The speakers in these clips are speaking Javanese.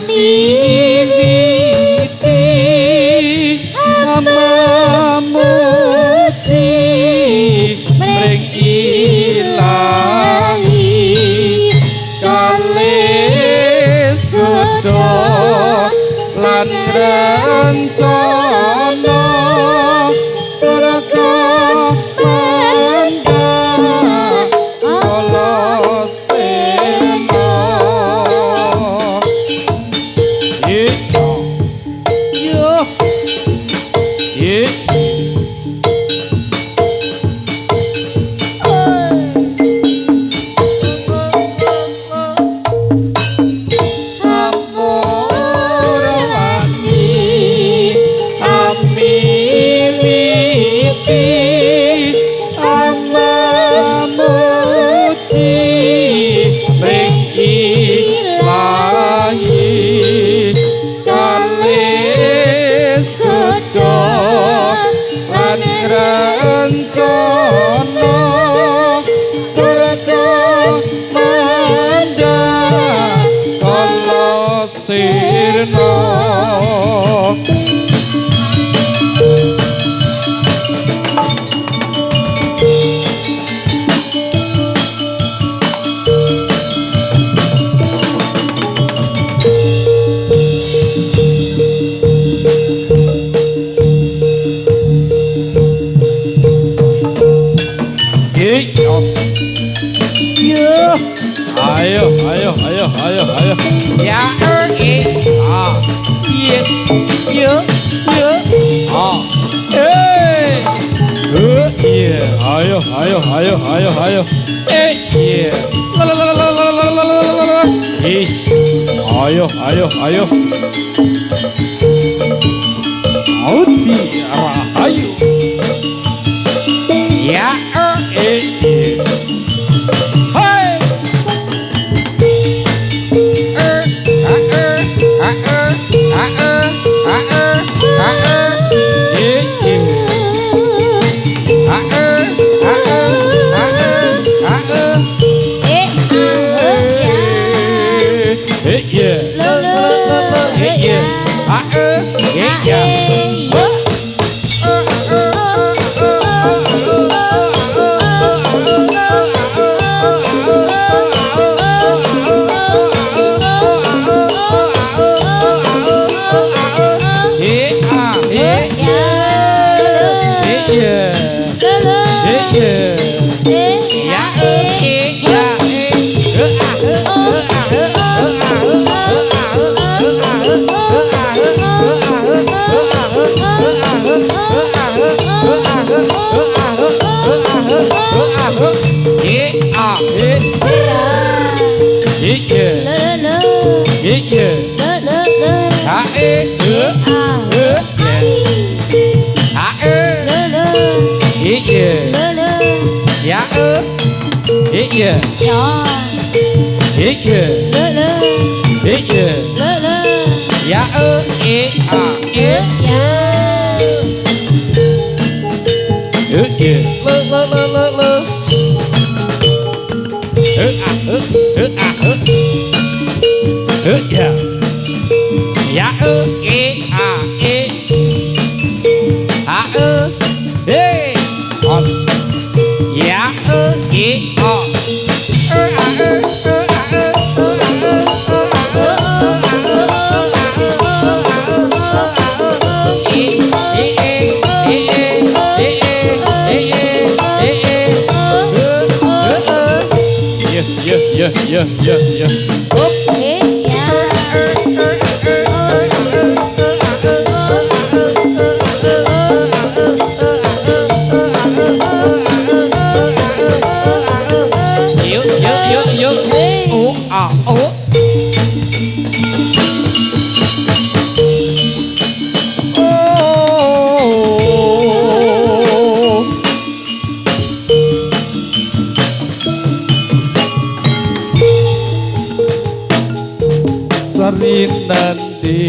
miwiti memuji mring ilahi kalis kudo lan rencana durga panda kolosena ayo ya ayo Audi rahayu ya Sarinandi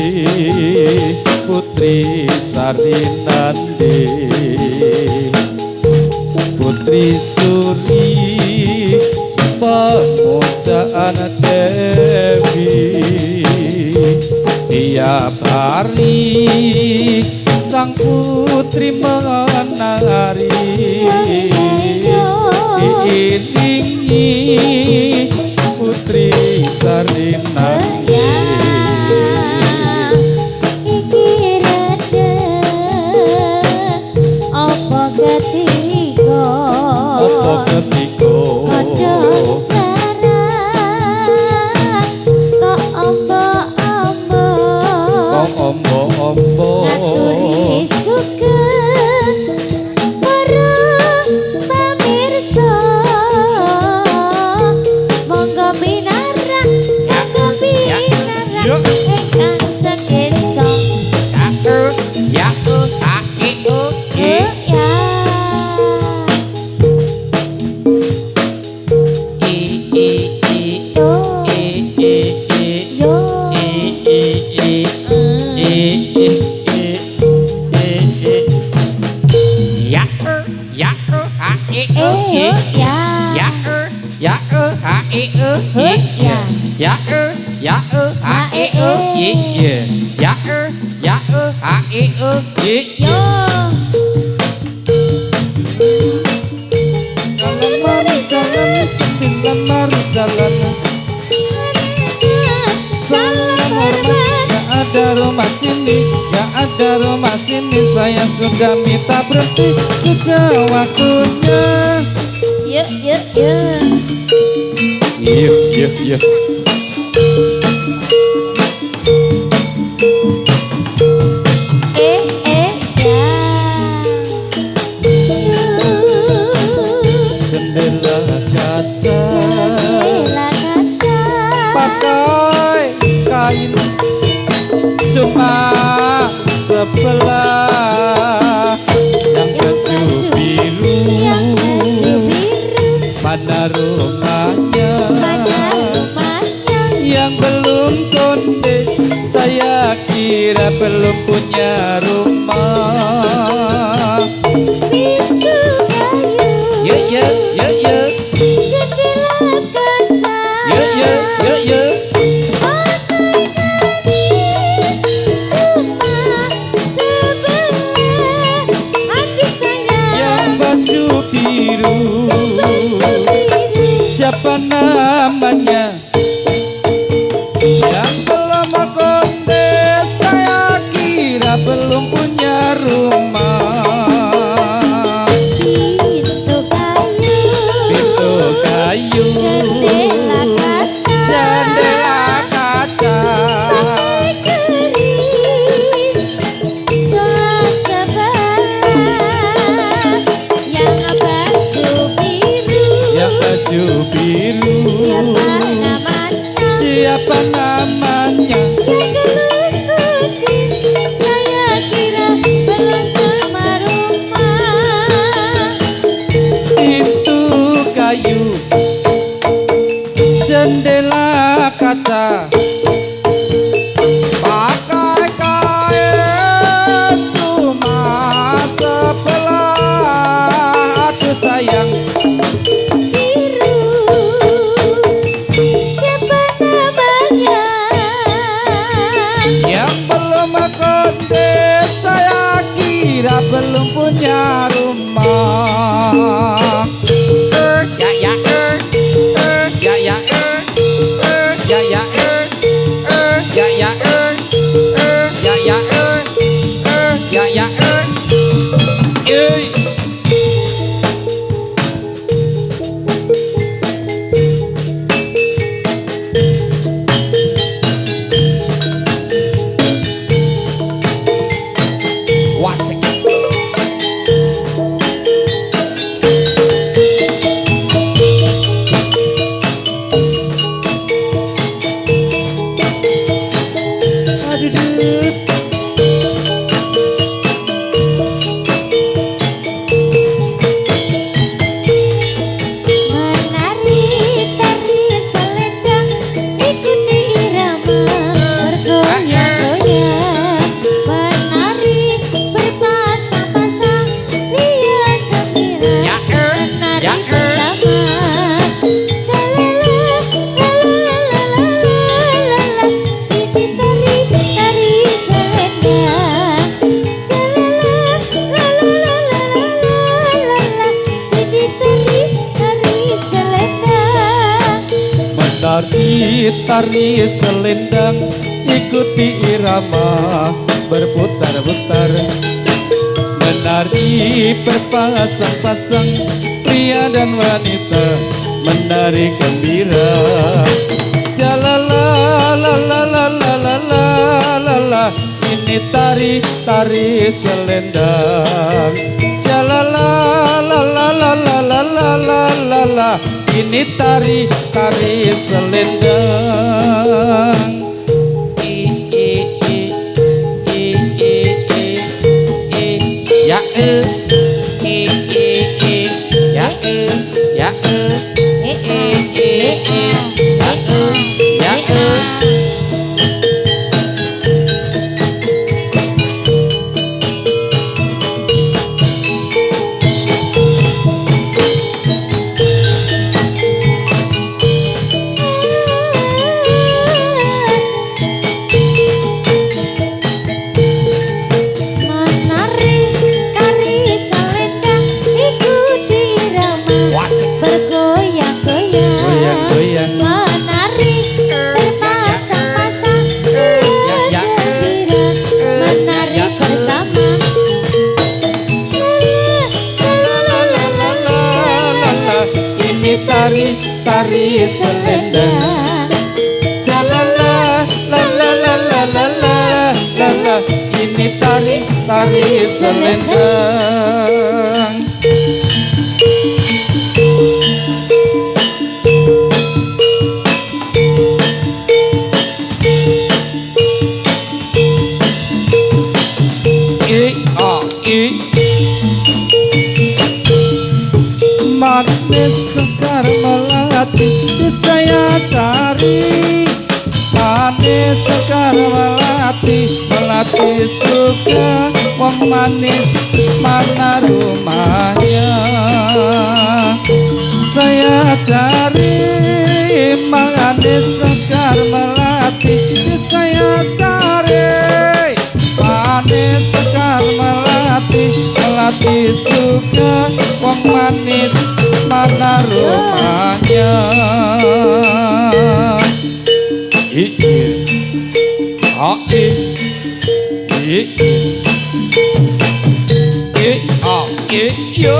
Putri Sarinandi Putri Suri Pemujaan Dewi kabari sang putri menari diiringi putri Sarinandi. Iki rada apa ketiga Apa ketika kodong sarang kok ombo-ombo kok ombo-ombo aturi sugeng para pamirsa monggo pinarak Yuk. ingkang sekencong ya ya yo yo mari jangan sembilan mari jalan salam hormat gak ada rumah sini gak ada rumah sini saya sudah minta berhenti sudah waktunya yuk yuk ya jendela kaca Jendela kaca pakai kain cuma sebelah yang baju biru yang baju biru mana rumahnya mana rumahnya yang belum konde saya kira belum punya rumah pintu kayu ya jendela kaca ya pakai kain cuma sebelah hati saya yang baju biru siapa namanya yang belum konde saya kira belum punya rumah pintu kayu jendela kaca jendela kaca pakai keris sebelah yang baju biru yang baju biru siapa namanya siapa namanya yang saya kira belum cuma rumah pintu kayu jendela kaca pakai kain cuma sebelah aduh sayang biru siapa namanya yang belum konde saya kira menari tari selendang, ikuti irama berputar-putar. Menari berpasang-pasang, pria dan wanita menari gembira. Jalala la la la la la la la la, ini tari selendang. Jalala la la la la la la la la la, ini tari selendang. Ya ya ya tari selendang. Salala la la la la la la la la, ini tari selendang. Manis sekar melati saya cari, manis sekar melati suka wong manis, mana rumahnya saya cari. Manis sekar melati saya cari, manis sekar melati suka wong manis, mana rumahnya. Yo.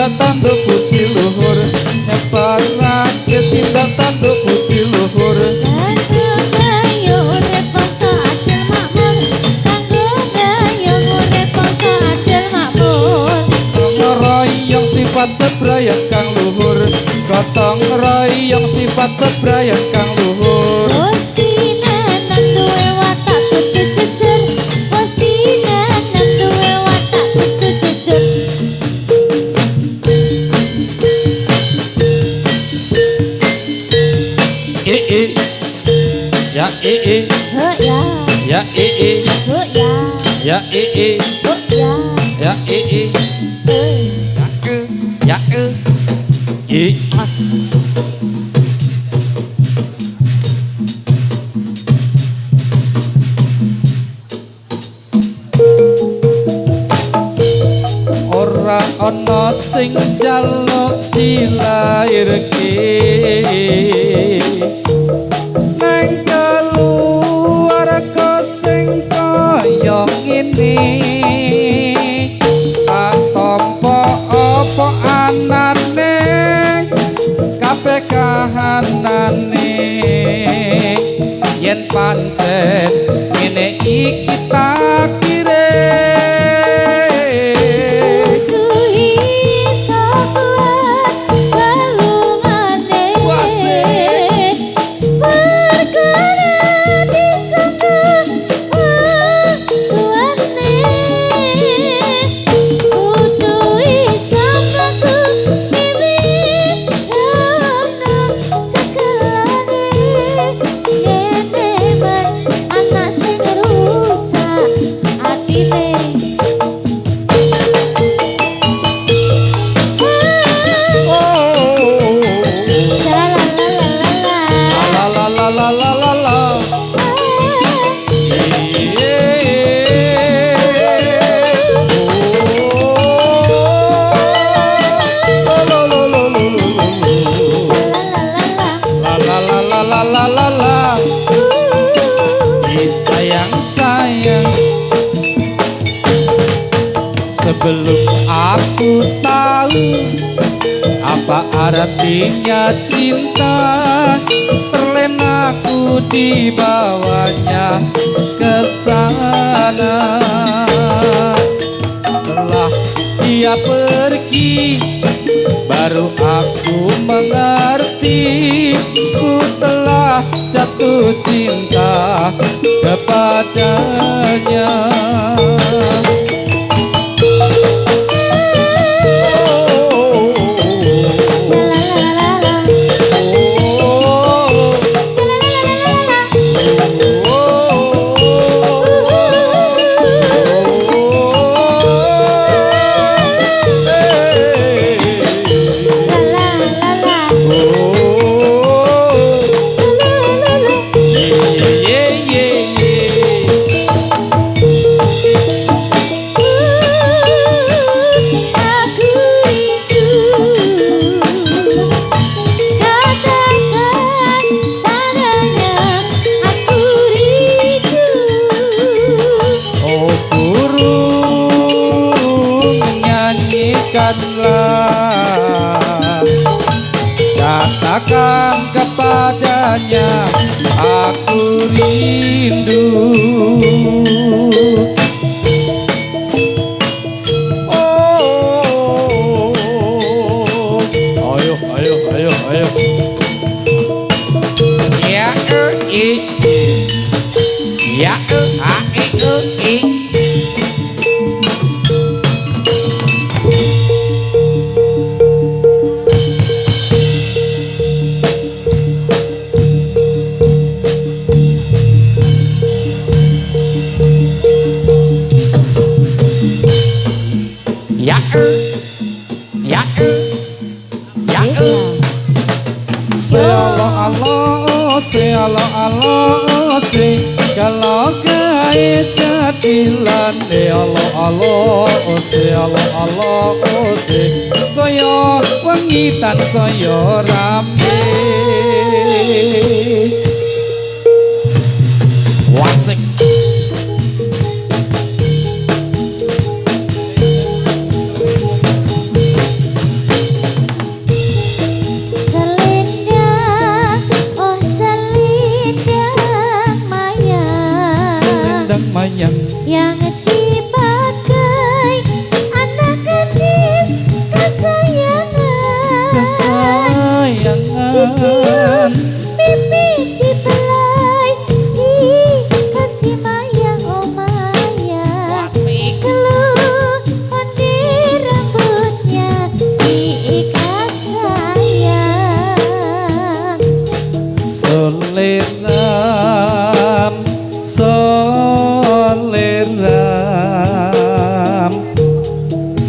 Tanduk putih luhur, nyepar rakyat tindak tanduk putih luhur. Kanggo gayo urip bangsa adil makmur, kanggo gayo urip bangsa adil makmur. Gotong royong sifat bebrayang kang luhur, gotong royong sifat bebrayang kang luhur. Gusti nanam duwe watak kudu jujur, Gusti nanam duwe watak kudu jujur. Ya ya ya ya mas. Ora ana sing njaluk dilairke, nang keluarga sing kaya ngene, atompo apa anane kabeh kahanane. Yen pancen ngene iki takdire, Sekelane artinya cinta, terlena aku dibawanya ke sana. Setelah dia pergi, baru aku mengerti, ku telah jatuh cinta kepadanya. Katakan kepadanya aku rindu. Oh, ayo, ayo, ayo, ayo. Ya ya Allah se kalau kaya jadilan Allah se saya wengitan saya rame wasik. Mayang yang dipakai anak gadis kesayangan, pipi dibelai dikasih mayang, oh mayang keluh mandi rambutnya diikat sayang.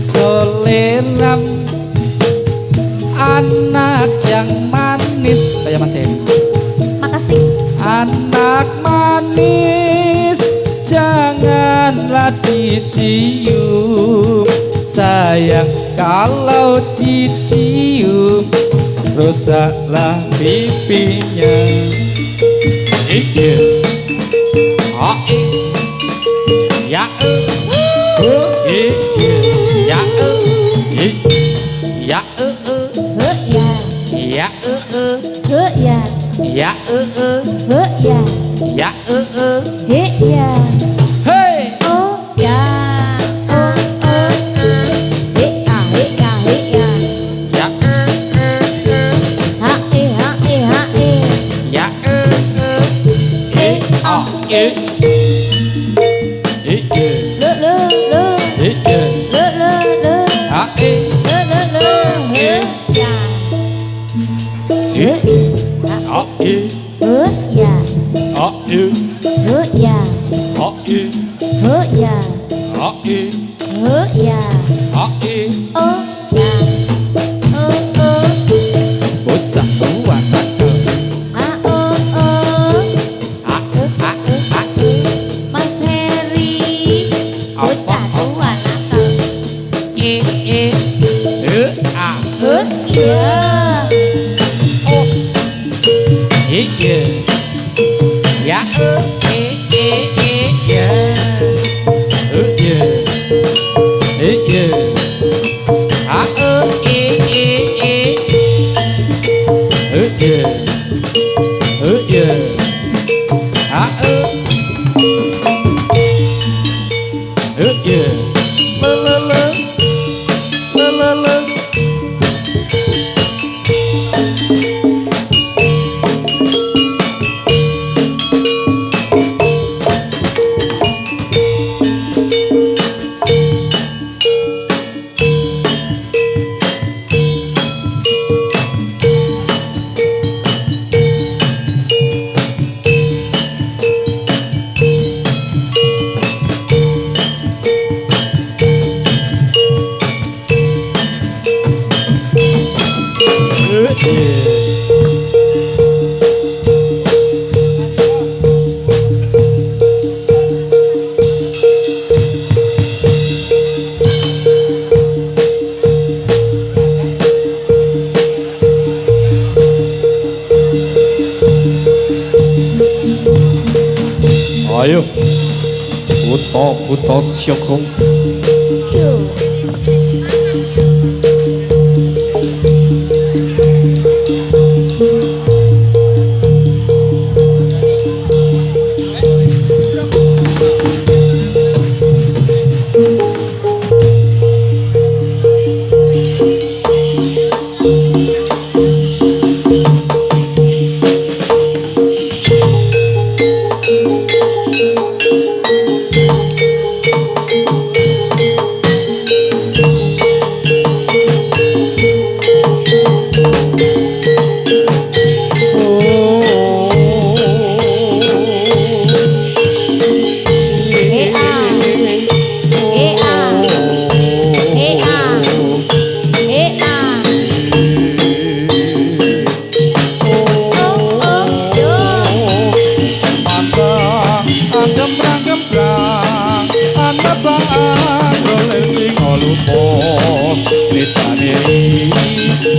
Soleram anak yang manis kayak Mas Heri. Makasih. Anak manis janganlah dicium, sayang kalau dicium rusaklah pipinya. Ya hey oh ya bocah tua nakal. Mas Heri bocah tua nakal. ayo. Puto syokong.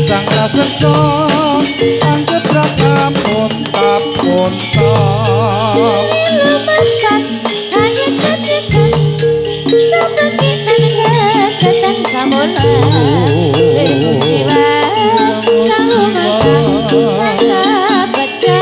Sang raseksa anggap rakam pontap Lupakan hanya ketika sebegitan ketang samula ilmu jiwa selalu masa baca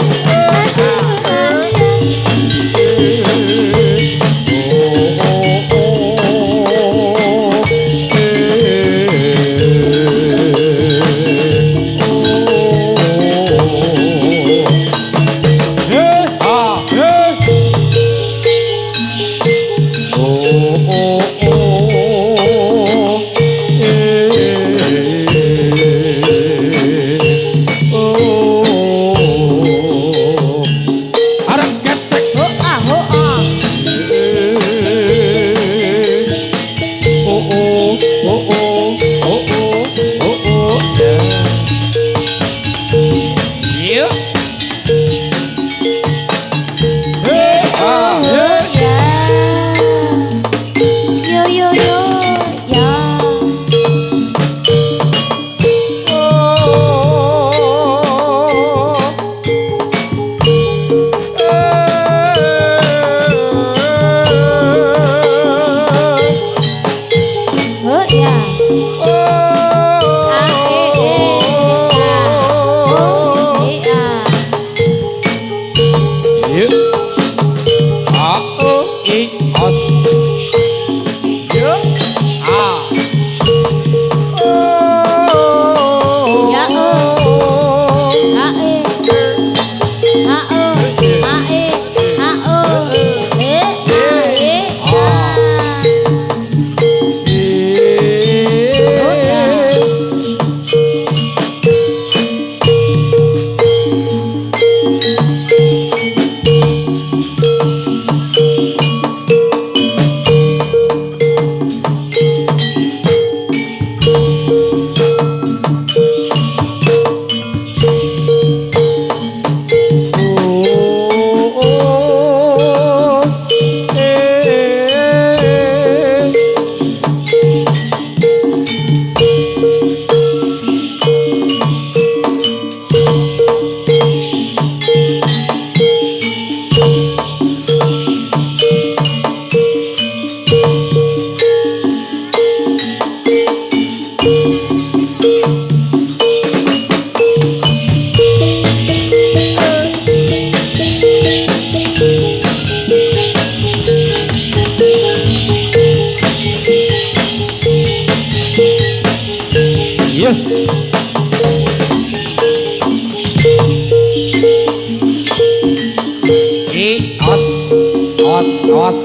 Awas. Awas.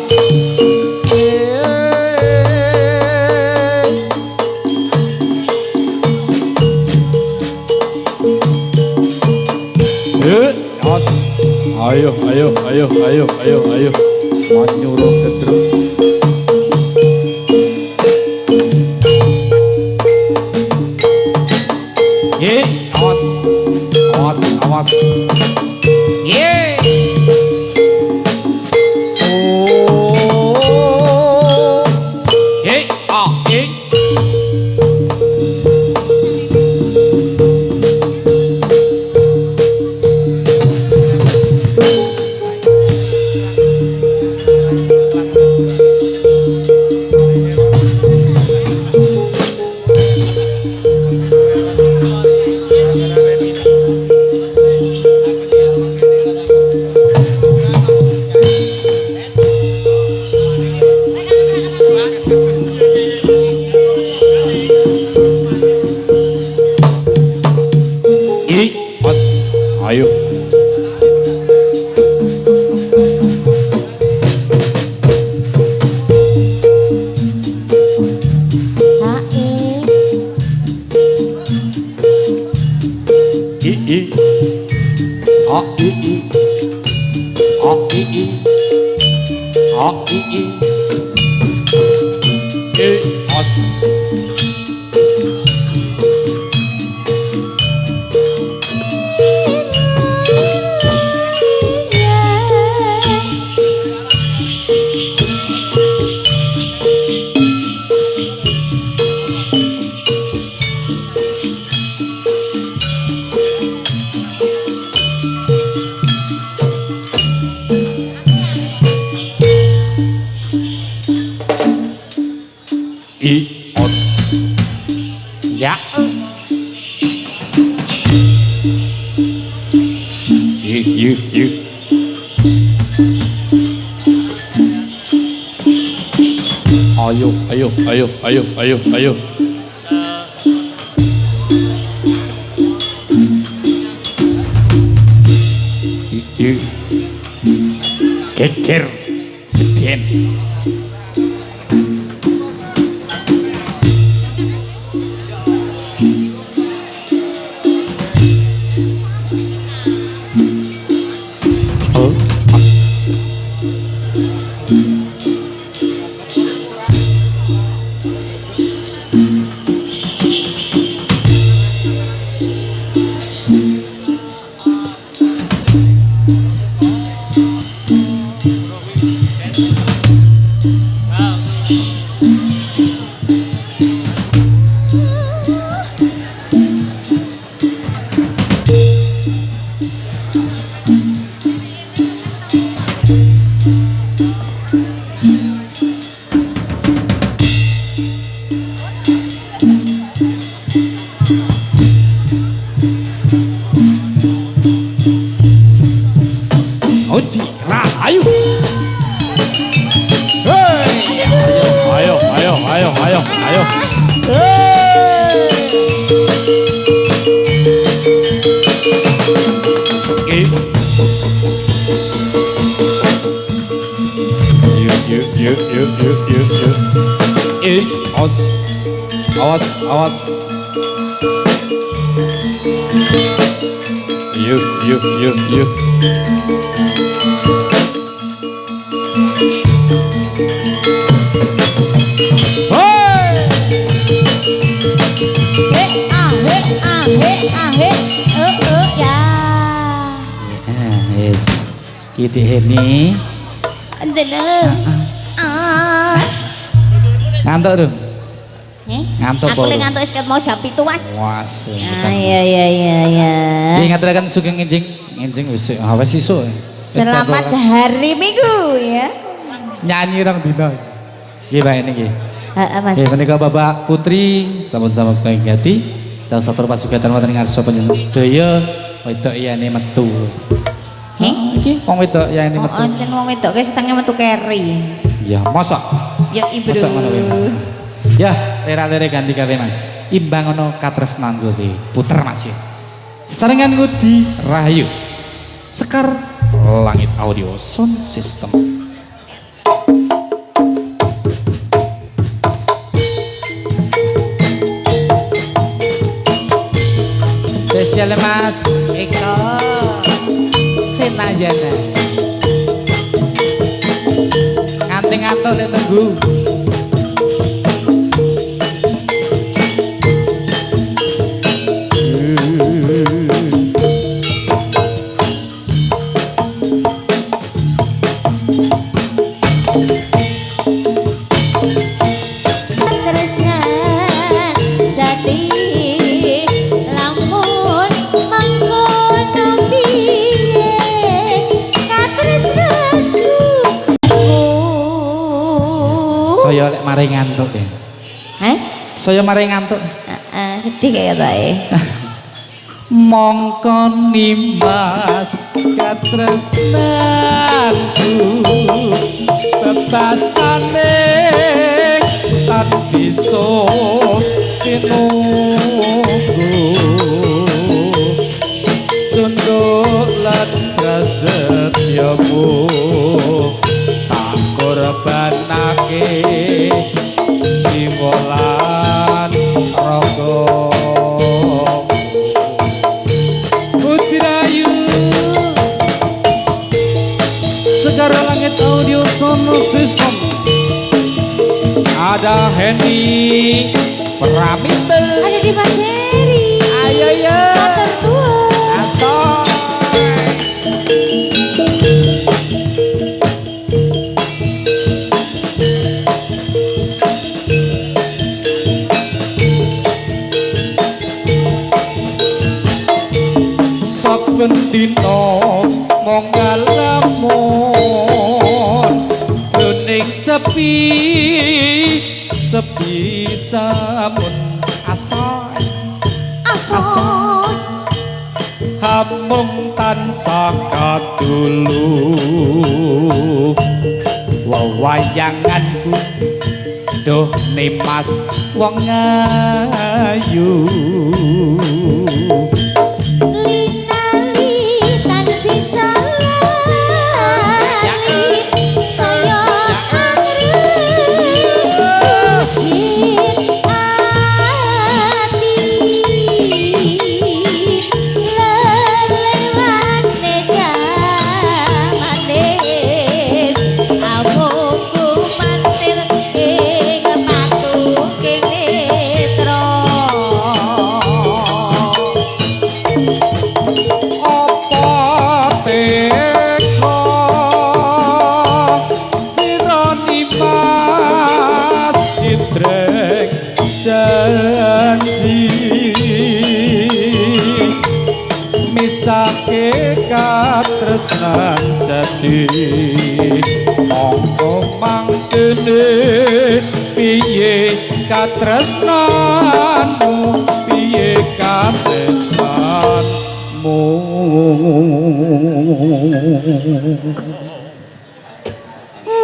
Ayo. Manyuruh kedruk. Awas. i o i i o i i o i i os os ya you ayo you geger geden awas yuk yes gitu ini ngantuk dong ngantuk aku lagi ngantuk isket mau jam itu was iya ngaturakan sugeng nginjing wis awas iso selamat hari Minggu ya nyanyi orang dino nggih Pak ini nggih Mas nggih menika Bapak Putri sampun-sampun kengingati salah satu pasugatan wonten ngarsa panjenengan sedaya wedok iyane metu iki wong wedok iyane metu wonten wong wedok ki setengah metu keri ya masa ya ibu masa ngono ya lera-lere ganti gawe Mas imbang ono katresnan kuwi puter Mas ya sesarengan ngudi rahayu Sekar Langit Audio Sound System spesial Mas Eko Senayana nganting-ngantuk nek tunggu saya lek mari ngantuk ya. Saya mari ngantuk. Sedih kayak tae. Mongko nimas katresnanku bebasane tan bisa tinunggu cunduk lan prasetyamu tak korbanake jiwa lan raga Heni Pramita Ada di Mas Heri. ayo ya Motor tua. asoy saben dina mong ngalamun jroning sepi samun asoy Asoy. hamung tansah kadulu wewayanganku duh nimas wong ayu Linali tan bisa lali saya angri cinta hati lelewate jamanes amoku mantir ing patuking netra apa teko sirani mas citrek janji misake katresnan jati mongko mangkene piye katresnanmu piye katresnanmu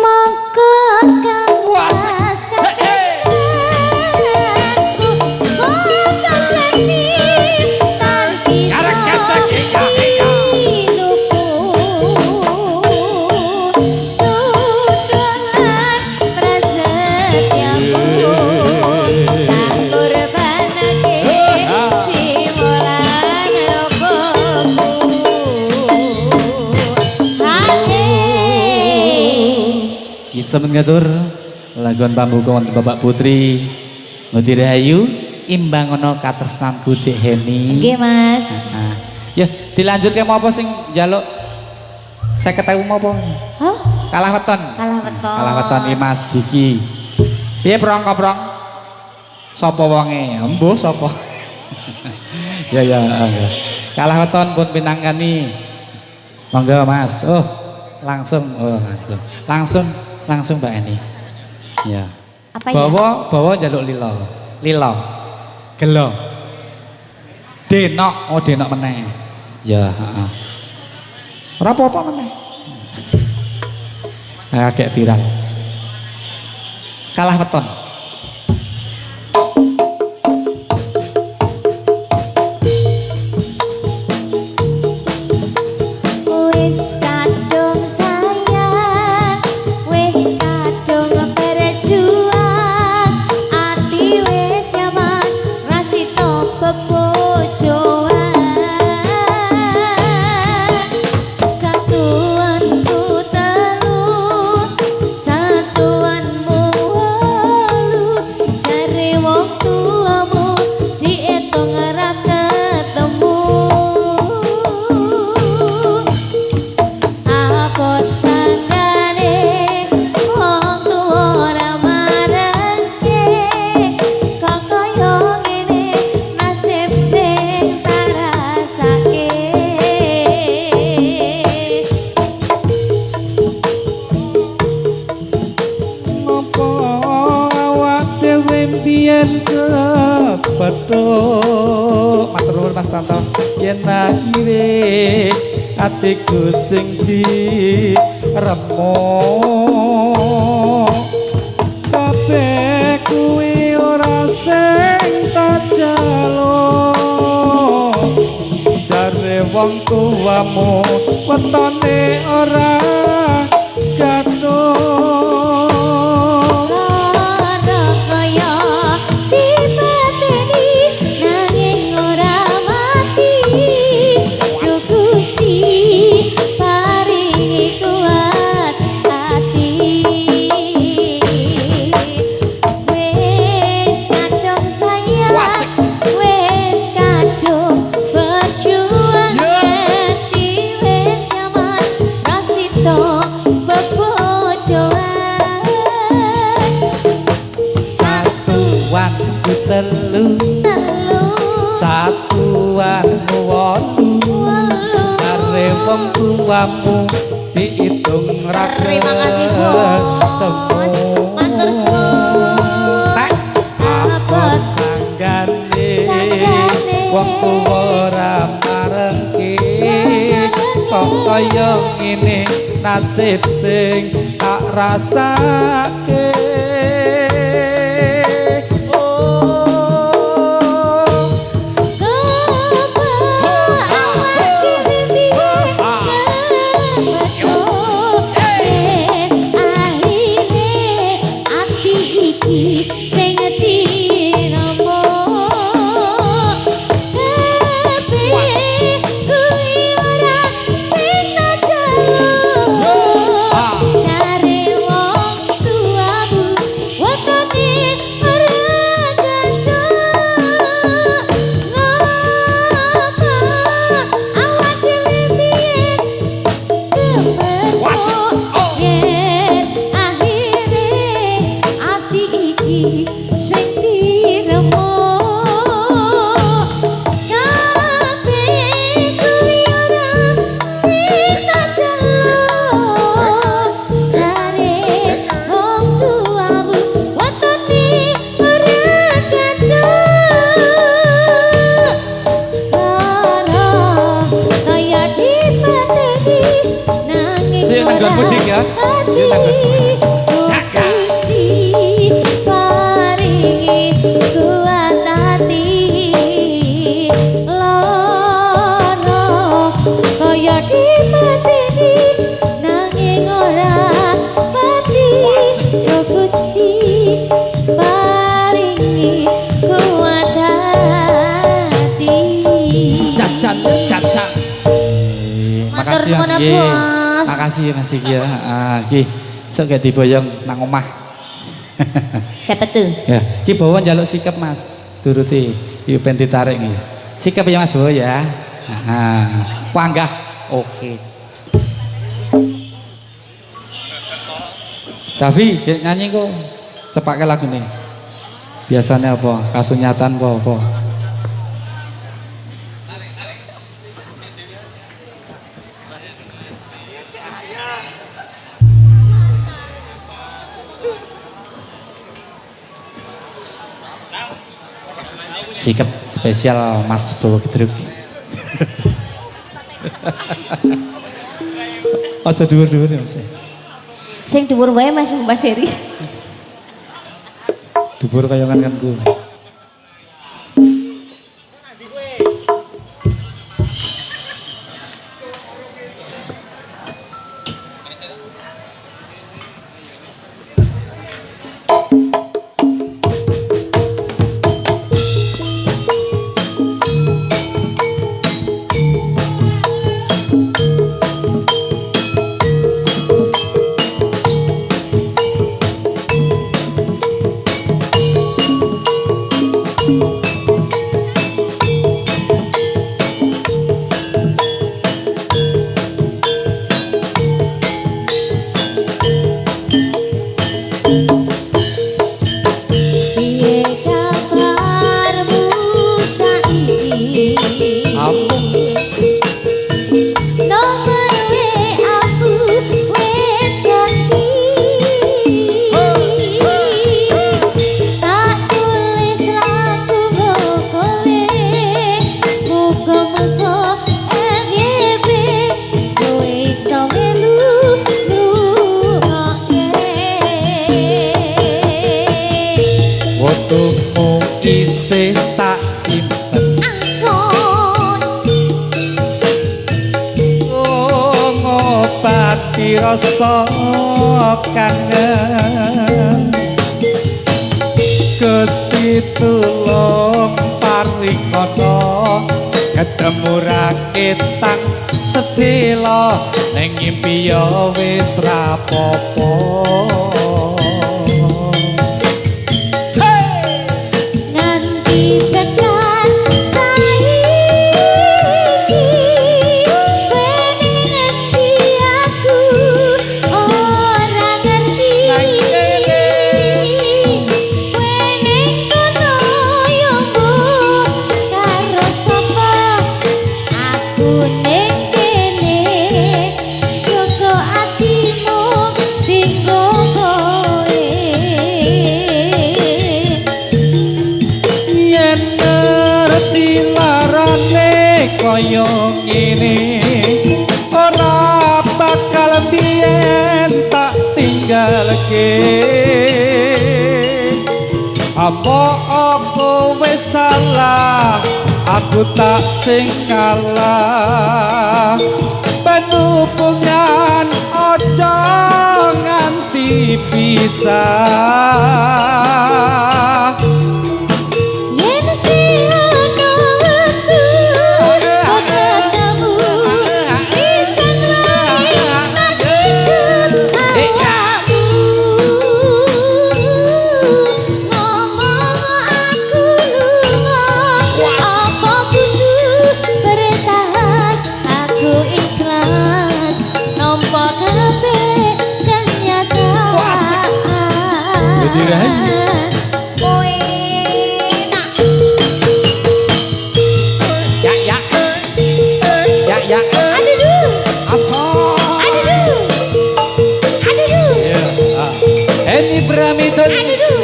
maka kangas kekasihku maka seni tan bisa hidupku sudalan prasetyaku tak korbanake simulan rogoku Isem ngatur lagon pambuka wonten Bapak Putri Ngudi Rahayu imbang ana katresnan Budhe Heni. Nggih Mas. Nah, ya dilanjutke apa sing njaluk 50.000 apa? Hah? Kalah weton. Kalah weton. Kalah weton iki Mas Diki. Piye prong koprong? Sapa wonge? Embuh sapa? Ya. Kalah weton pun pinangkani. Monggo Mas. Langsung Mbak Eni. Ya. Apa ya? Bawa njaluk lilo. Gelo. Denok meneh. Ya, heeh. Ora apa-apa meneh. Agak viral. Kalah weton. Wis kadung sayang, wis kadung berjuang, ati wis nyaman, rasito bebojoan. Satuanku telu, satuanmu wolu, jare wong tuamu diitung ra ketemu. Apot sanggane wong tuwa ora marengke, kok kaya ngene nasib sing tak rasake. Ngopo awak dhewe mbiyen kepethuk. Matur nuwun Mas Tanto. Yen akhire atiku sing diremuk. Kabeh kuwi ora sing tak jaluk. Jare wong tuamu wetone ora gaduh. Ora kaya dipateni nanging ora mati. Duh Gusti paringi kuat ati. Wis wong tuamu diitung raga. Terima kasih Bos. Matur suwun. Apa sanggane wong tuwa ora marengke kok kaya ngene nasib sing tak rasake. Nanggon mudik ya. Yuk nanggon. Cacat. Makasih ya. Makasih Mas Diki ya. Nggih. Sok gak diboyong nang omah. Siapa tuh? Ya, ki bawa njaluk sikap Mas. Turuti. Iki ben ditarik nggih. Sikap ya Mas bawa ya. Panggah. Oke. Davi, nyanyi kok cepake lagune. Biasanya apa? Kasunyatan apa? Sikap spesial Mas Bowo Gedruk. Aja dhuwur-dhuwur ya Mas. Sing dhuwur wae Mas Mbak Seri. Dhuwur kaya nganku. Rasa kangen Gusti tulung parikana ketemu raketang sedela ning ngimpi ya wis rapopo. Ning kene kaya ngene ora bakal biyen tak tinggalke apa kowe salah aku tak sing kalah penhubungan aja nganti pisah yen siono wektu kok ketemu pisan wae nasib awakmu ngomong aku lunga apa kudu bertahan aku ikhlas nampa kabeh kenyataan Jadi rahayu. kowe nak ya aduh duh asal aduh duh aduh duh Eni Bramidon aduh duh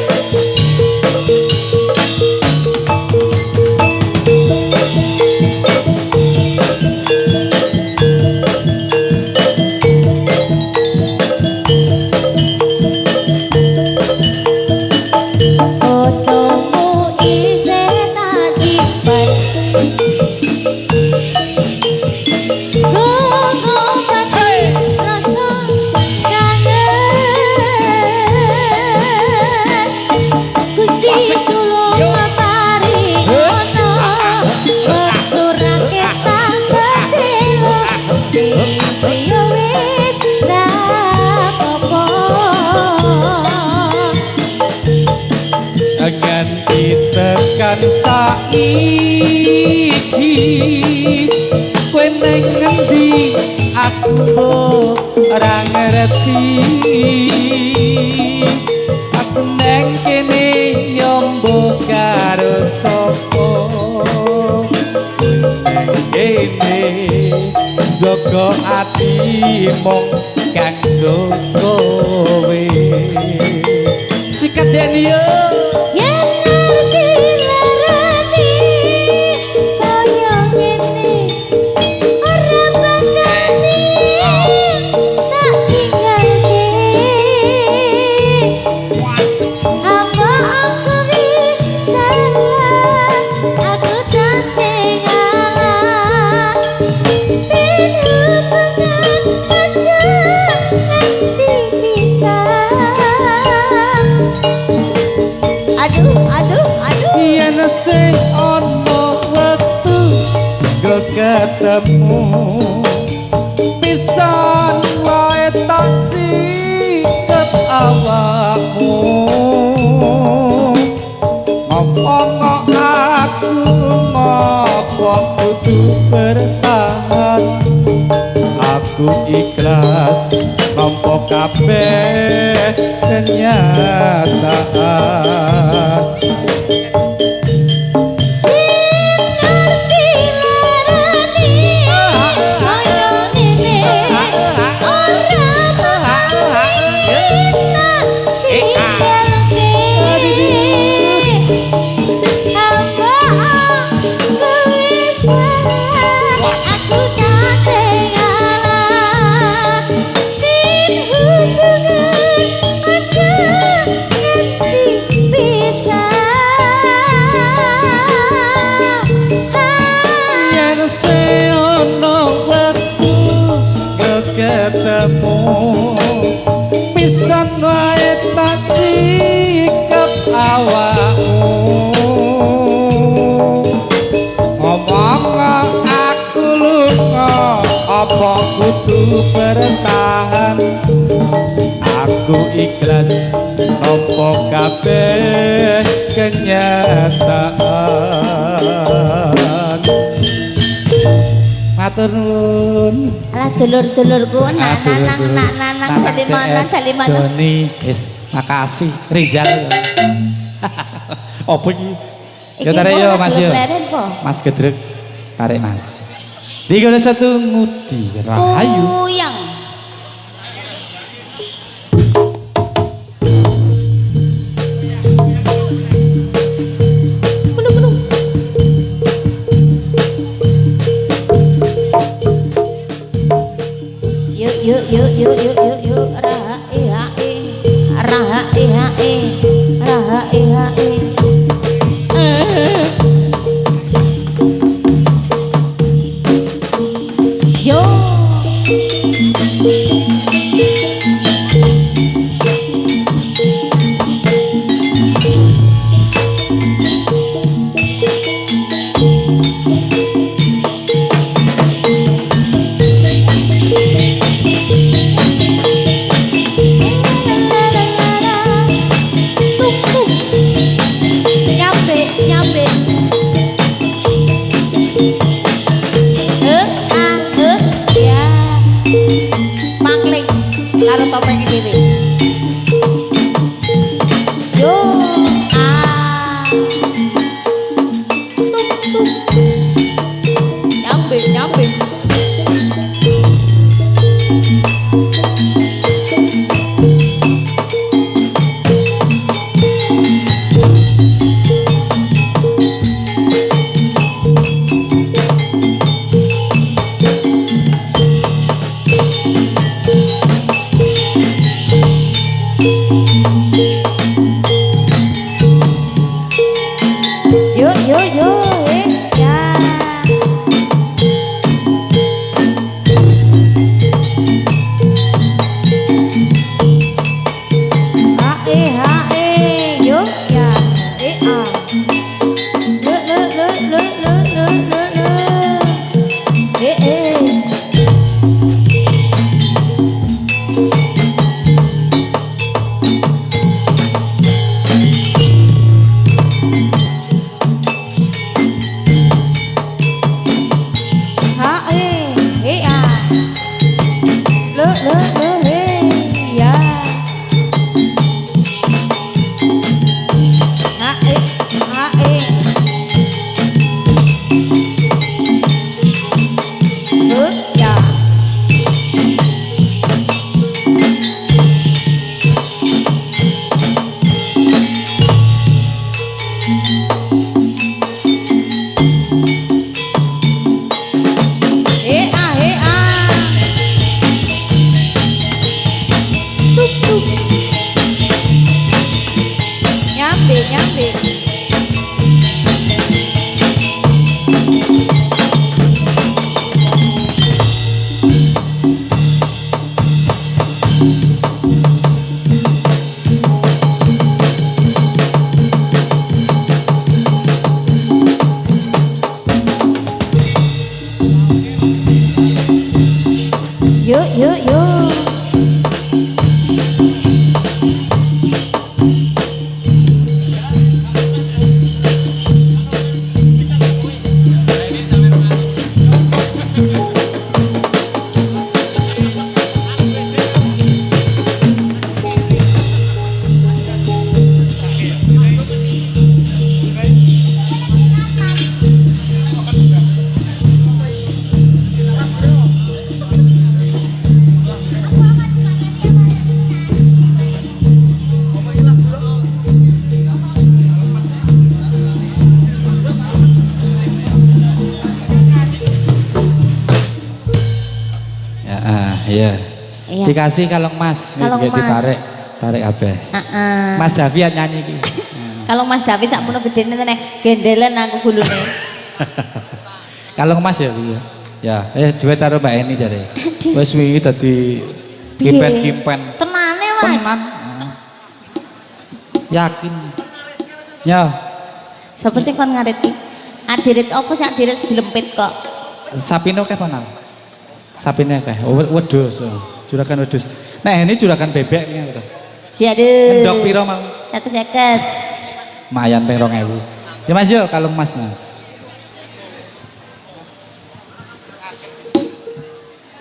fotomu isih tak simpen ngobati rasa kangen Gusti tulung paringono wektu rakyat tak sedelo iki yo wis ra apa-apa nganti tekan saiki kowe nang ngendi aku ora ngerti aku nang kene yo mbok karo sapa kene gogo ati mong kanggo kowe sikat yo yen ngerti larani kaya ngene ora bakal tak tinggalke apa aku salah aku tak sengalah hubungan aja nanti pisah aduh yen sing ana wektu go ketemu pisan wae tak sikep awakmu ngomong aku ngopo kudu bertahan aku ikhlas nampa kabeh kenyataan ngerti larani kaya ngene ora bakal tak tinggalke hamba aku wis salah aku tak sengalah hubungan aja nanti pisah yen sing ana wektu go ketemu pisan wae tak sikep awakmu ngomong aku lunga apa kudu bertahan aku ikhlas nampa kabeh kenyataan matur nuwun alah dulur-dulurku nanang saliman Doni wis makasih Rizal opo iki ya tarik yo Mas yo Mas Gedrek tarik Mas 31 Ngudi Rahayu Puyang yuk raha ihae raha ihae raha ihae yo karo topeng dhewe. Yo tuk tuk. Nyambe. Yuk. Iya. Dikasih kalung mas, tarik abe. Mas Davian nyanyi iki. Kalau Mas David sak mono gedene gendelen aku gulune. Kalung mas ya iya. Ya, duet karo Mbak Eni jare. Wis wingi dadi kimpen-kimpen. Tenane Mas. Tenan. Yakin. Ya. Sapa sing kon ngarit iki? Adirit apa sih adirit dilempit kok? Sapino kae panal. Sapine kae. Wedhus. Juragan wedhus. Nah, ini juragan bebek ini. Jiade. Endok piro mau? 150. Mayan ping 2000. Ya Mas yo kalung mas.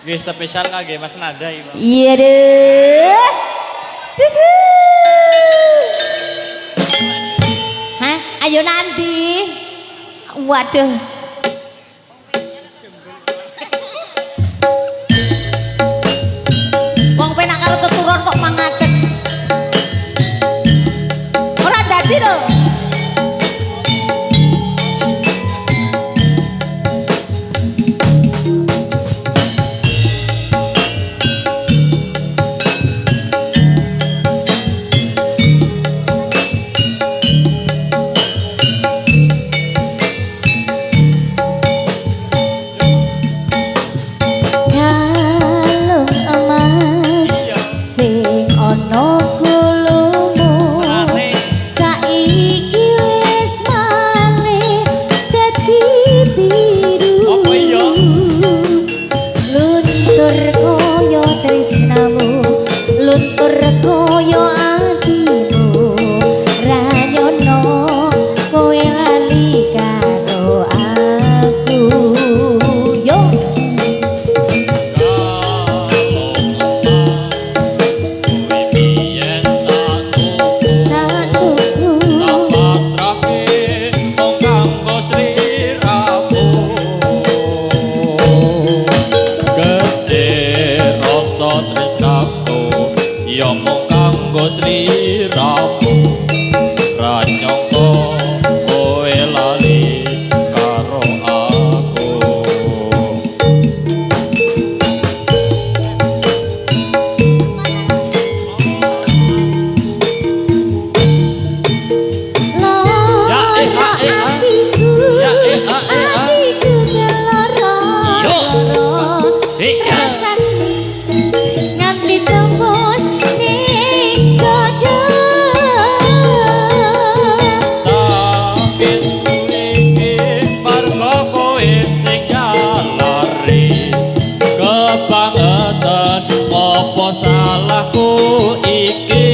Nggih spesial kangge Mas Nada iki, Bang. Iya deh. Dudu. Hah? Ayo nanti. Waduh. Wong penak karo keturun kok mangadeg. Ora dadi lho. rasane nganti tembus ning dojo Tangis iki marga kowe sing nyalari kebangetan apa salahku iki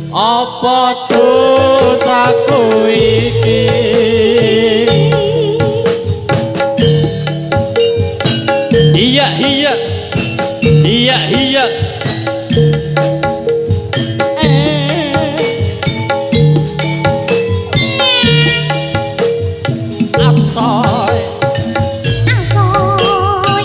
apa dosaku iki iya iya iya iya asoy asoy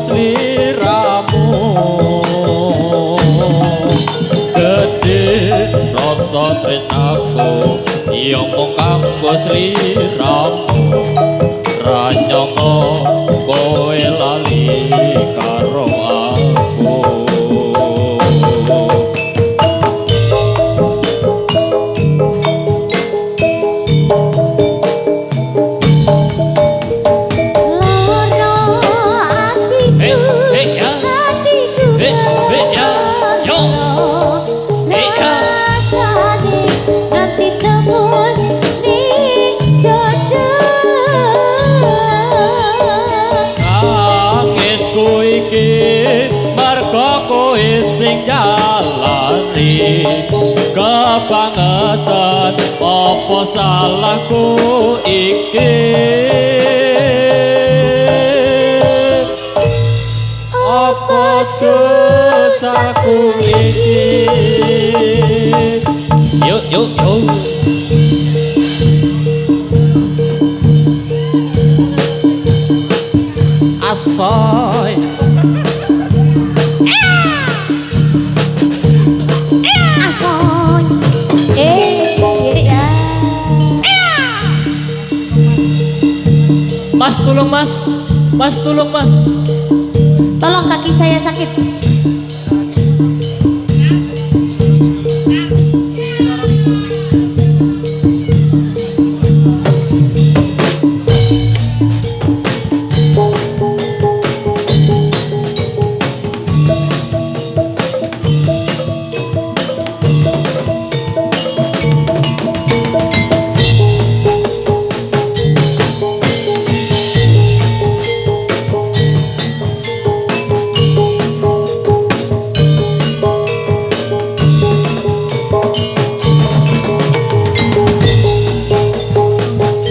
sliramu gede rasa tresnaku iya mung kanggo sliramu ra nyangka kowe lali karo aku sing jalani kebangetan apa salahku iki apa dosaku iki yuk yuk yuk asoy Mas tolong mas, mas tolong mas. Tolong kaki saya sakit.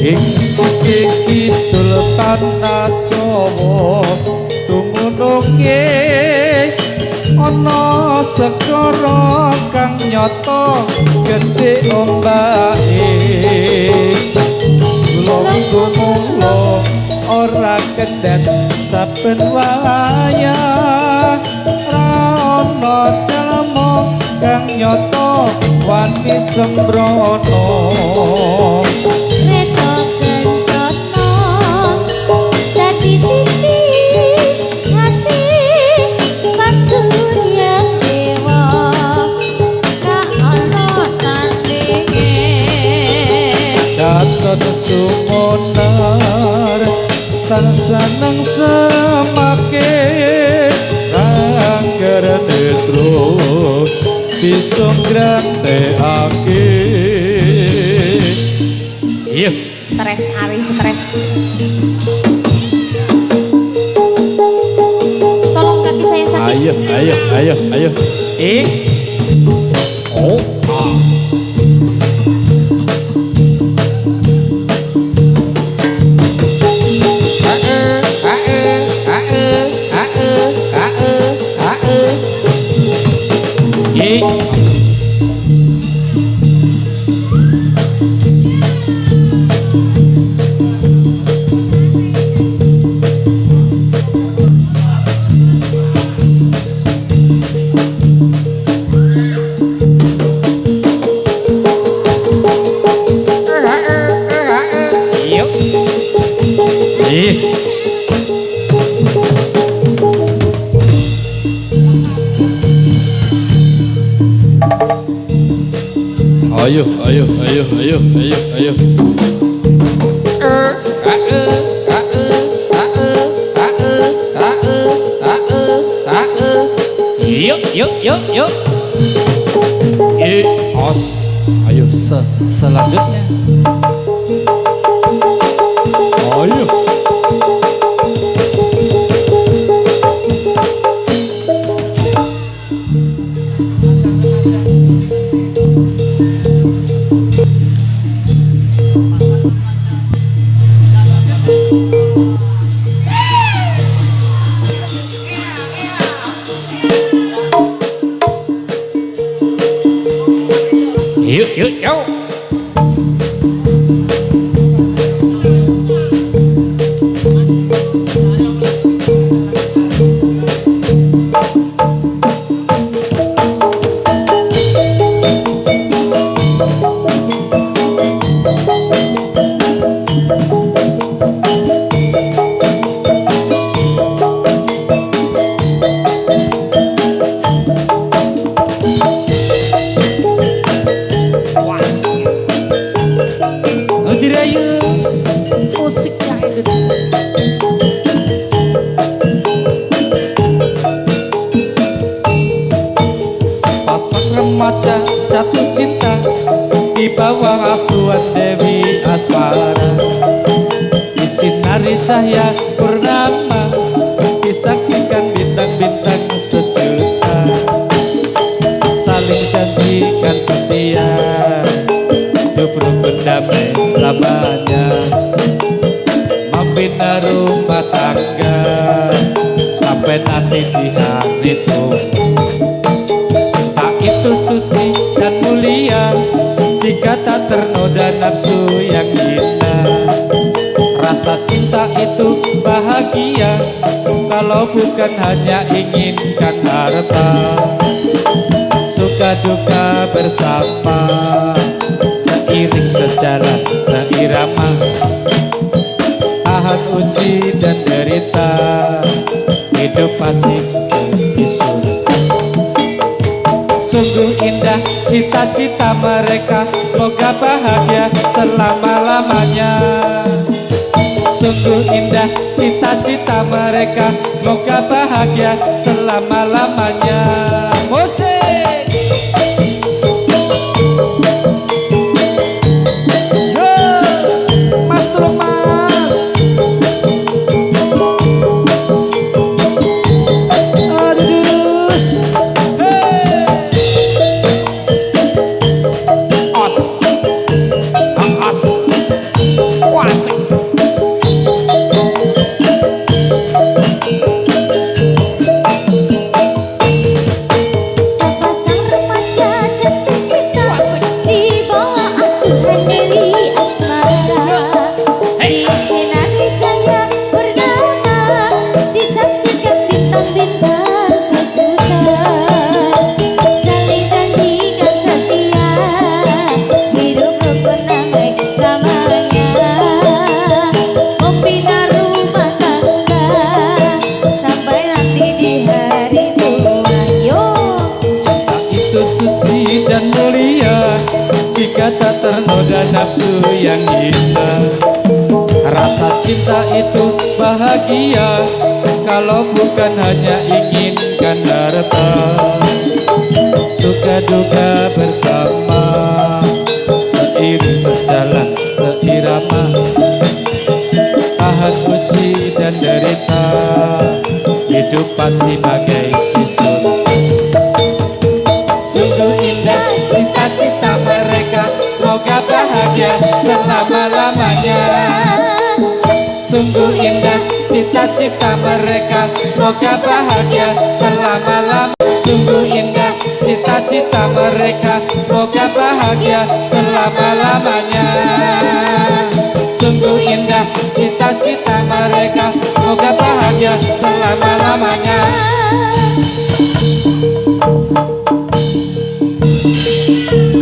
Ing sisih kidul tanah Jawa dumununge ana segara kang nyata gedhe ombake kula ora kendhet saben wayah ra ana jalma kang nyata wani sembrono sumunar tansah nang semake angger netro bisa ngrantekake iya stres hari stres tolong kaki saya sakit ayem ayo, ayo, ayo. Oh, Ayo, ayo, ayo, ayo, ayo, ayo. yuk, yuk, yuk, yuk. Os. Ayo, selanjutnya. Ayo. Yuk, yuk, yuk. Dirayu musiknya Indonesia. Sepasang remaja jatuh cinta di bawah asuhan Dewi Asmara. Disinari cahaya purnama, disaksikan bintang-bintang sejuta. Saling janjikan setia, hidup rukun damai selamanya. Membina rumah tangga sampai nanti di hari tua. Cinta itu suci dan mulia jika tak ternoda nafsu yang hina. Rasa cinta itu bahagia kalau bukan hanya inginkan harta. Suka duka bersama, seiring sejalan seirama. Tahan uji dan derita, hidup pasti di surga. Sungguh indah cita-cita mereka, semoga bahagia selama-lamanya. Sungguh indah cita-cita mereka, semoga bahagia selama-lamanya. Musik. Jika tak ternoda nafsu yang hina. Rasa cinta itu bahagia kalau bukan hanya inginkan harta. Suka duka bersama, seiring sejalan seirama. Tahan uji dan derita, hidup pasti bagai di surga. selama-lamanya. Sungguh indah cita-cita mereka, semoga bahagia selama-lamanya. Sungguh indah cita-cita mereka, semoga bahagia selama-lamanya. Sungguh indah cita-cita mereka, semoga bahagia selama-lamanya.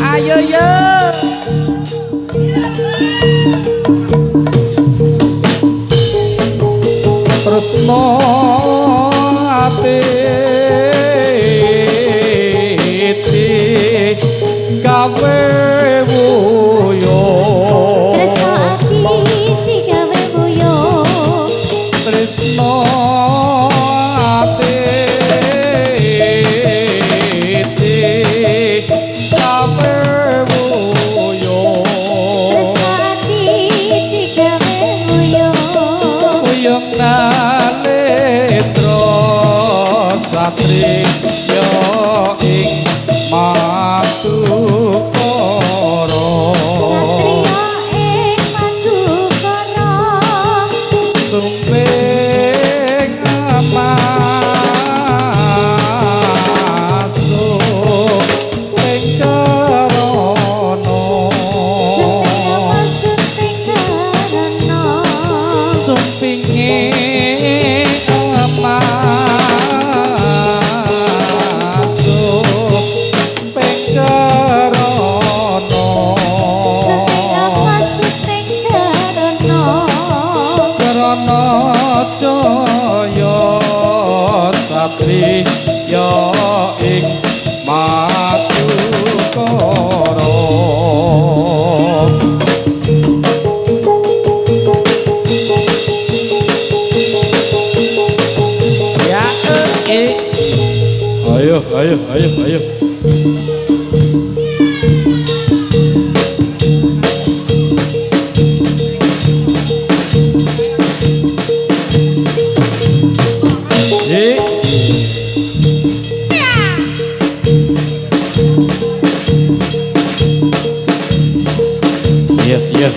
Ayo yo. Tresno ati gawe wuyo. Tresno ati gawe wuyo. Tresno ati gawe wuyo. Tresno ati gawe wuyo. Uyung nalendra satriya ing Madukara. Satriya ing Madukara. Sumping masuk ing karana. Sumping masuk ing karana. Sumpinge masuk pengkarana. Sumping masuk ing karana. Karana jaya satriya ing Madukara. Ya ayo ayo ayo ayo.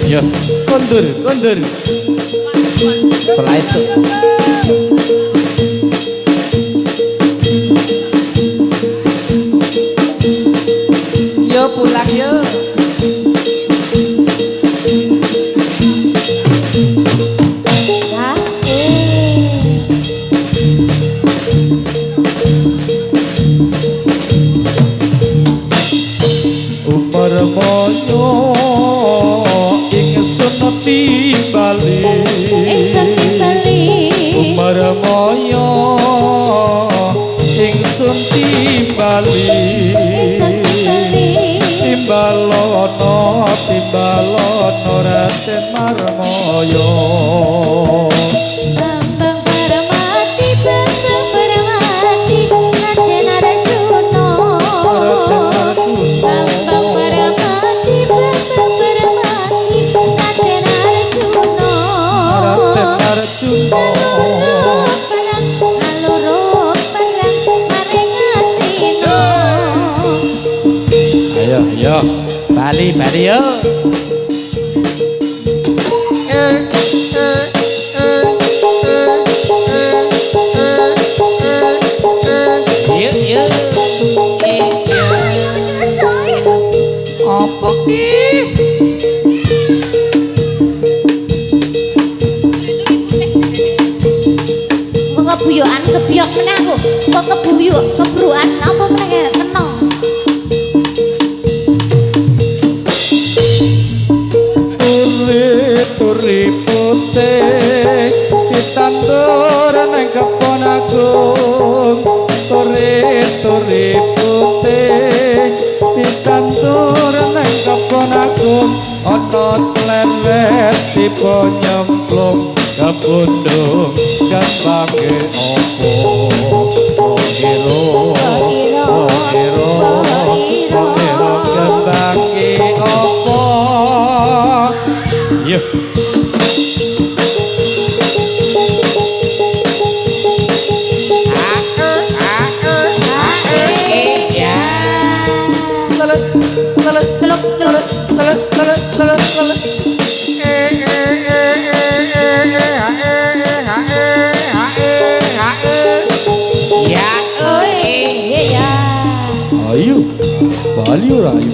Iya, kondur, kondur. Slice. Yo pulang yo. Umar moyo ingsun timbali. Ingsun timbali. Umar moyo ingsun timbali. Ingsun timbali. Timbalono timbalono Raden Marmoyo. Bambang Paramati, Bambang Paramati, Raden Arjuna. Bambang Paramati, Bambang Paramati, Raden Arjuna. Raden Arjuna. Aluruk perang maring Astina. Ayo ayo Bali Bali yo. Yuk yuk. Apa ki? Kok kebuyokan kebiyok meneh aku. Kok kebuyuk kebruan apa meneh kenong. Turi putih ditandur neng kebon agung. Turi putih ditandur neng kebon agung. Ana clewet tiba nyemplung kebundung kembange opo. Iro kembange opo. Yuk. Ayo, Bali ora ayo.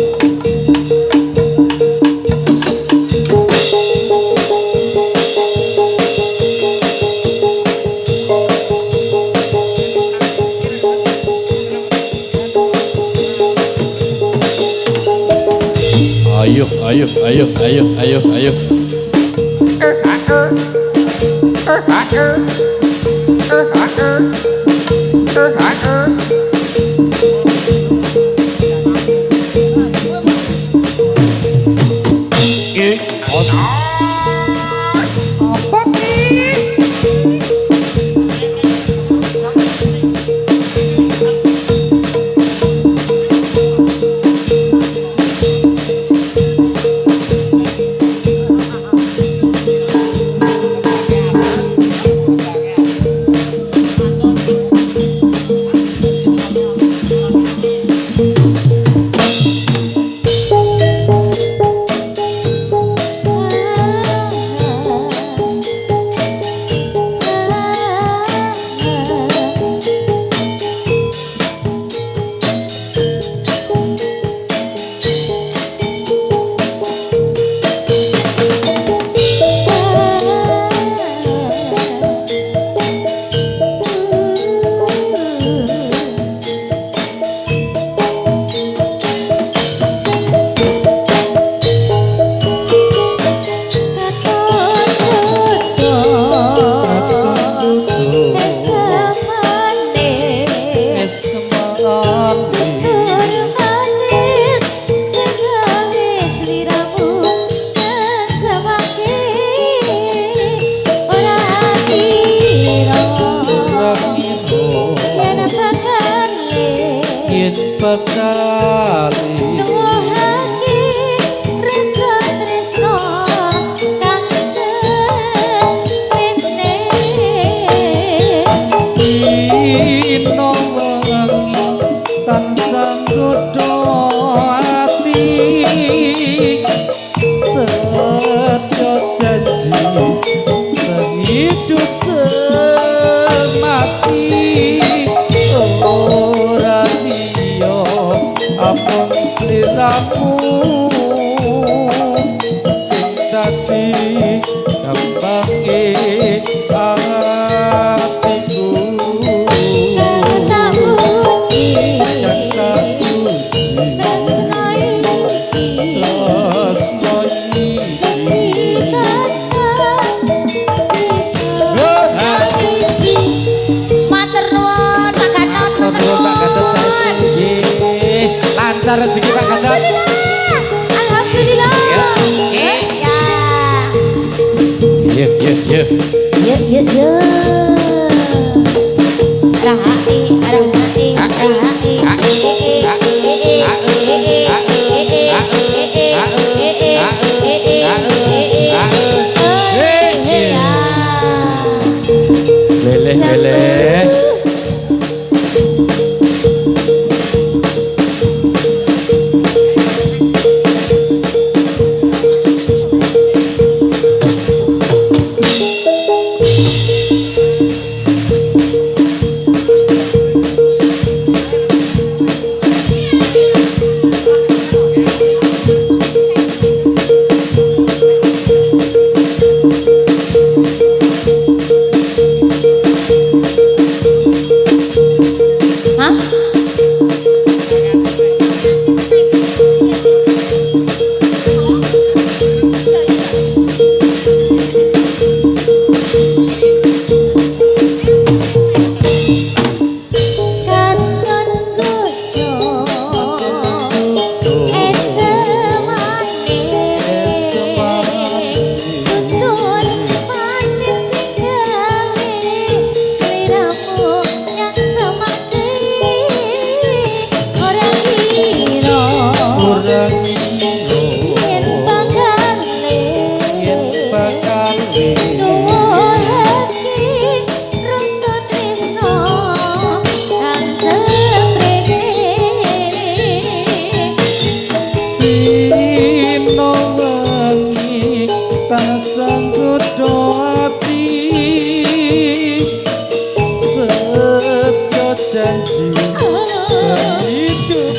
Ayo, ayo, ayo, ayo, ayo, ayo. Rezeki Pak Gatot. Alhamdulillah. Ya. Iya, iya, iya. Ya, ya, ya. Rahati, rahati, rahati. Leleh, leleh.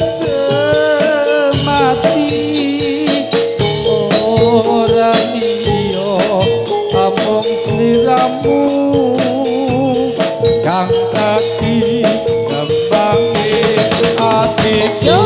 semati ora liya amung sliramu kang dadi tembange atiku.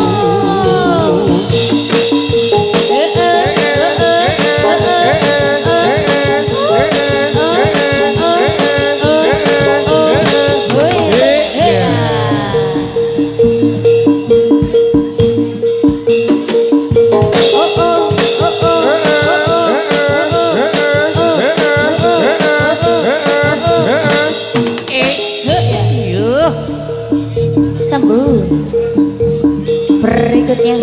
Sambung berikutnya.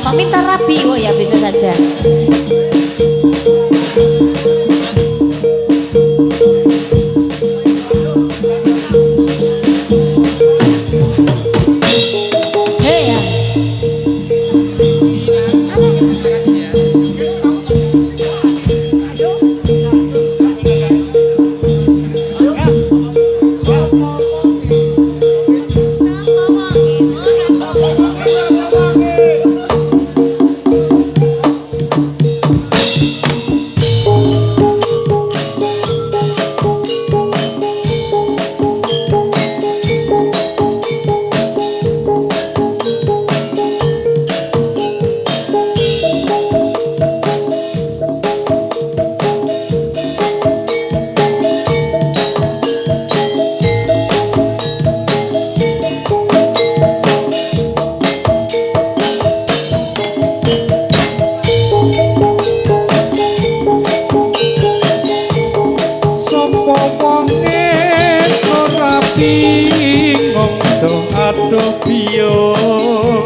Minta rapi kok ya bisa saja. Aduh biung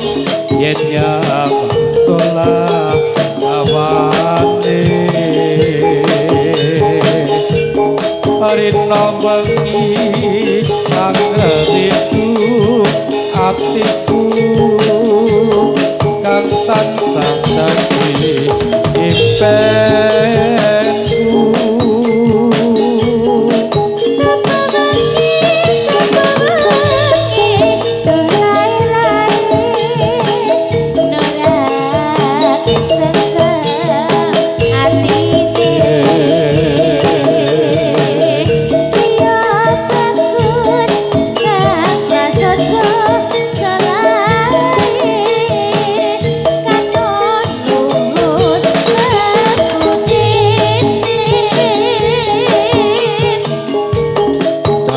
yen ya solah awane rina wengi anggeriku atiku kang tansah dadi impenku.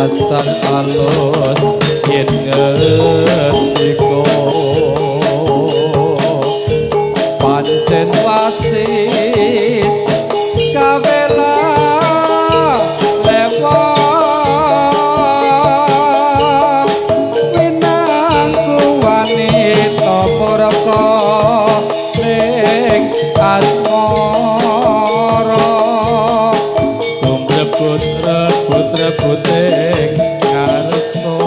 Asal alus yen ngertiko pancen wasis kawela lewat winangku wanita murka ning asmara rebut-rebuting ngarso.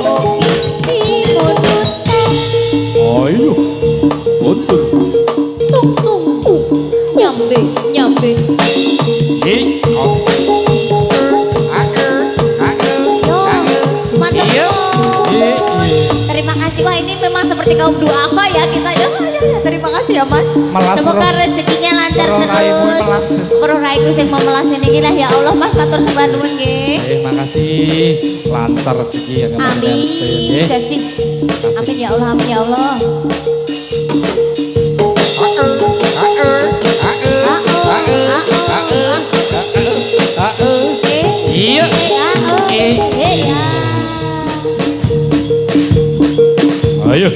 Oh kasih. Wah ini memang seperti kaum duafa ya kita. Ya, terima kasih ya Mas. Melas, Semoga Bro. rezekinya lancar Bro, raimu melas. terus. Bro raiku sing mau melasin ini lah ya Allah Mas matur sembah nuwun nggih. Makasih lancar rezeki yang Amin. Jadi amin ya Allah, amin ya Allah. Iya. Ayo.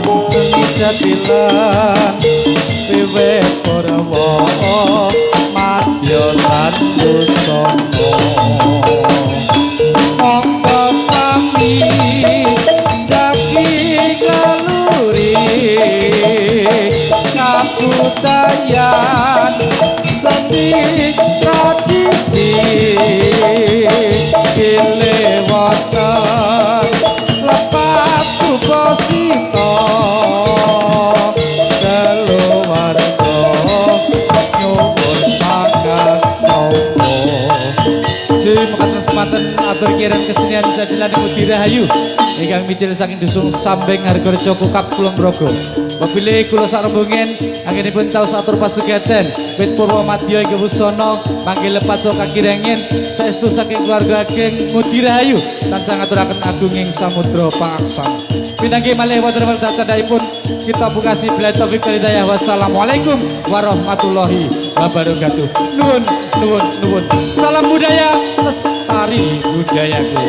lan seni jatilan wiwit Korawa Madya lan Busana monggo sami jagi kaluri kabudayan seni tradisi Kilewatan lepat Sukosito keluarga nyuwun pangaksana Semanten atur kirim kesenian jadilan Mudi Rahayu ingkang micil saking dusun Sambeng Hargorejo Kukap Kulon Progo. Wabile kula sarembungen anggenipun taus atur pasugatan wit purwa madya ing busana panggih lepat saha kakirengin saestu saking keluarga ageng Mudi Rahayu tansah ngaturaken agunging samudra pangaksana. Pinanggi malih wonten candhaipun kita bukasi bila taufik hidayah. Wassalamualaikum warahmatullahi wabarakatuh. Nuwun nuwun nuwun. Salam budaya lestari budayaku.